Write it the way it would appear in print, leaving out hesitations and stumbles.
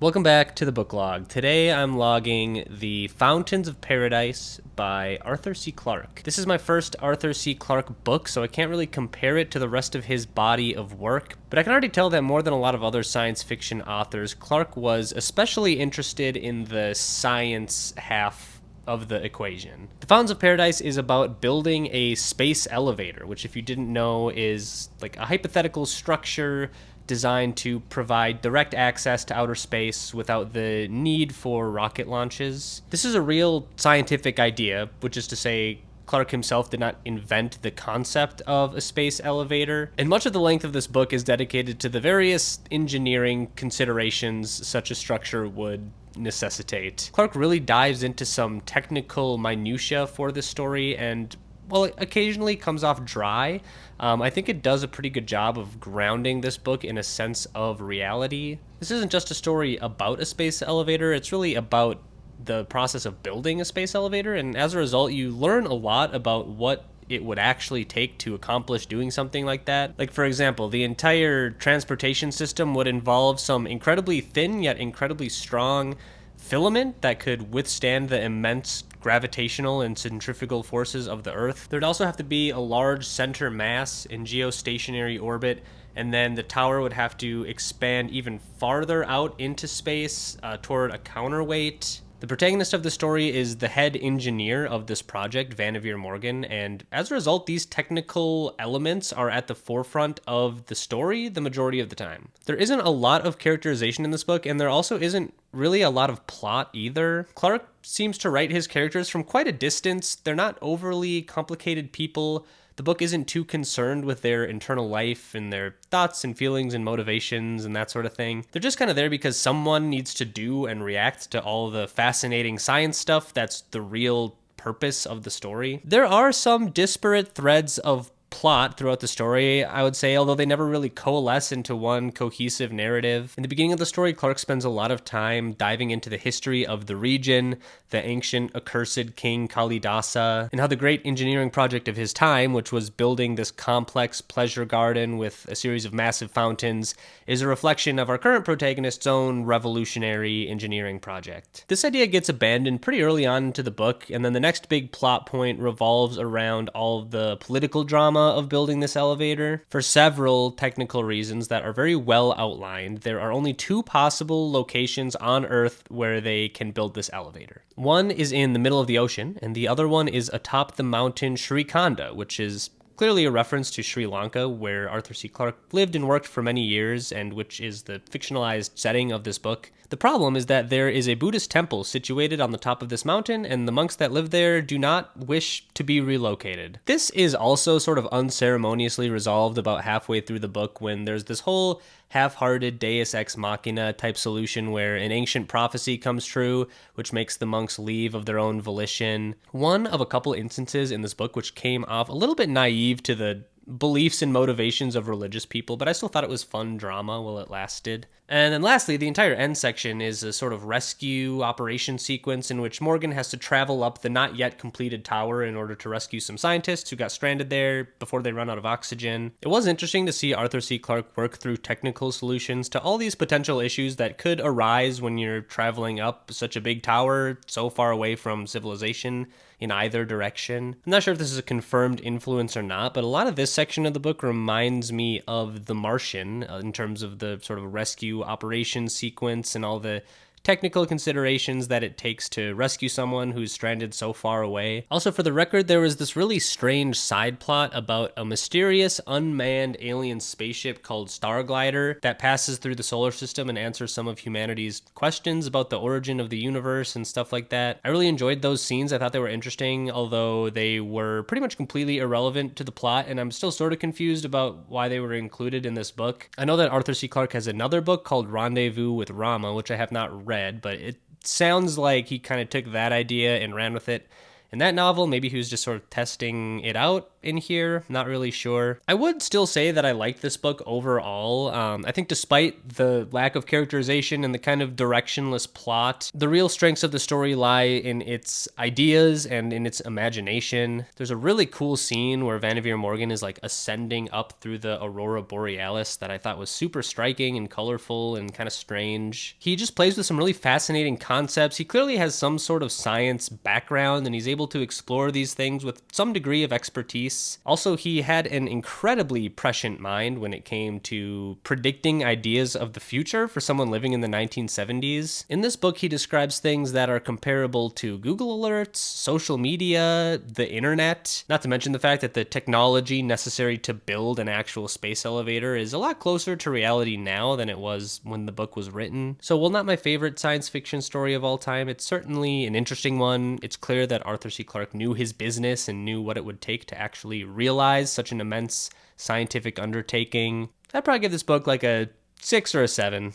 Welcome back to the book log. Today I'm logging The Fountains of Paradise by Arthur C. Clarke. This is my first Arthur C. Clarke book, so I can't really compare it to the rest of his body of work, but I can already tell that more than a lot of other science fiction authors, Clarke was especially interested in the science half of the equation. The Fountains of Paradise is about building a space elevator, which if you didn't know is like a hypothetical structure designed to provide direct access to outer space without the need for rocket launches. This is a real scientific idea, which is to say Clarke himself did not invent the concept of a space elevator, and much of the length of this book is dedicated to the various engineering considerations such a structure would necessitate. Clarke really dives into some technical minutia for this story, and while it occasionally comes off dry, I think it does a pretty good job of grounding this book in a sense of reality. This isn't just a story about a space elevator, it's really about the process of building a space elevator, and as a result, you learn a lot about what it would actually take to accomplish doing something like that. Like, for example, the entire transportation system would involve some incredibly thin yet incredibly strong filament that could withstand the immense gravitational and centrifugal forces of the Earth. There'd also have to be a large center mass in geostationary orbit, and then the tower would have to expand even farther out into space toward a counterweight. The protagonist of the story is the head engineer of this project, Vannevar Morgan, and as a result, these technical elements are at the forefront of the story the majority of the time. There isn't a lot of characterization in this book, and there also isn't really a lot of plot either. Clarke seems to write his characters from quite a distance. They're not overly complicated people. The book isn't too concerned with their internal life and their thoughts and feelings and motivations and that sort of thing. They're just kind of there because someone needs to do and react to all the fascinating science stuff that's the real purpose of the story. There are some disparate threads of plot throughout the story, I would say, although they never really coalesce into one cohesive narrative. In the beginning of the story, Clarke spends a lot of time diving into the history of the region, the ancient accursed King Kalidasa, and how the great engineering project of his time, which was building this complex pleasure garden with a series of massive fountains, is a reflection of our current protagonist's own revolutionary engineering project. This idea gets abandoned pretty early on into the book, and then the next big plot point revolves around all of the political drama of building this elevator. For several technical reasons that are very well outlined, there are only two possible locations on Earth where they can build this elevator. One is in the middle of the ocean, and the other one is atop the mountain Srikhanda, which is clearly a reference to Sri Lanka, where Arthur C. Clarke lived and worked for many years, and which is the fictionalized setting of this book. The problem is that there is a Buddhist temple situated on the top of this mountain, and the monks that live there do not wish to be relocated. This is also sort of unceremoniously resolved about halfway through the book, when there's this whole half-hearted deus ex machina type solution where an ancient prophecy comes true, which makes the monks leave of their own volition. One of a couple instances in this book which came off a little bit naive to the beliefs and motivations of religious people, but I still thought it was fun drama while it lasted. And then lastly, the entire end section is a sort of rescue operation sequence in which Morgan has to travel up the not yet completed tower in order to rescue some scientists who got stranded there before they run out of oxygen. It was interesting to see Arthur C. Clarke work through technical solutions to all these potential issues that could arise when you're traveling up such a big tower so far away from civilization in either direction. I'm not sure if this is a confirmed influence or not, but a lot of this section of the book reminds me of The Martian in terms of the sort of rescue operations sequence and all the technical considerations that it takes to rescue someone who's stranded so far away. Also, for the record, there was this really strange side plot about a mysterious unmanned alien spaceship called Starglider that passes through the solar system and answers some of humanity's questions about the origin of the universe and stuff like that. I really enjoyed those scenes. I thought they were interesting, although they were pretty much completely irrelevant to the plot, and I'm still sort of confused about why they were included in this book. I know that Arthur C. Clarke has another book called Rendezvous with Rama, which I have not read, but it sounds like he kind of took that idea and ran with it. In that novel, maybe he was just sort of testing it out in here. Not really sure. I would still say that I like this book overall. I think despite the lack of characterization and the kind of directionless plot, the real strengths of the story lie in its ideas and in its imagination. There's a really cool scene where Vanderveer Morgan is like ascending up through the Aurora Borealis that I thought was super striking and colorful and kind of strange. He just plays with some really fascinating concepts. He clearly has some sort of science background and he's able to explore these things with some degree of expertise. Also, he had an incredibly prescient mind when it came to predicting ideas of the future for someone living in the 1970s. In this book, he describes things that are comparable to Google alerts, social media, the internet, not to mention the fact that the technology necessary to build an actual space elevator is a lot closer to reality now than it was when the book was written. So while not my favorite science fiction story of all time, it's certainly an interesting one. It's clear that Arthur C. Clarke knew his business and knew what it would take to actually realize such an immense scientific undertaking. I'd probably give this book like a 6 or a 7.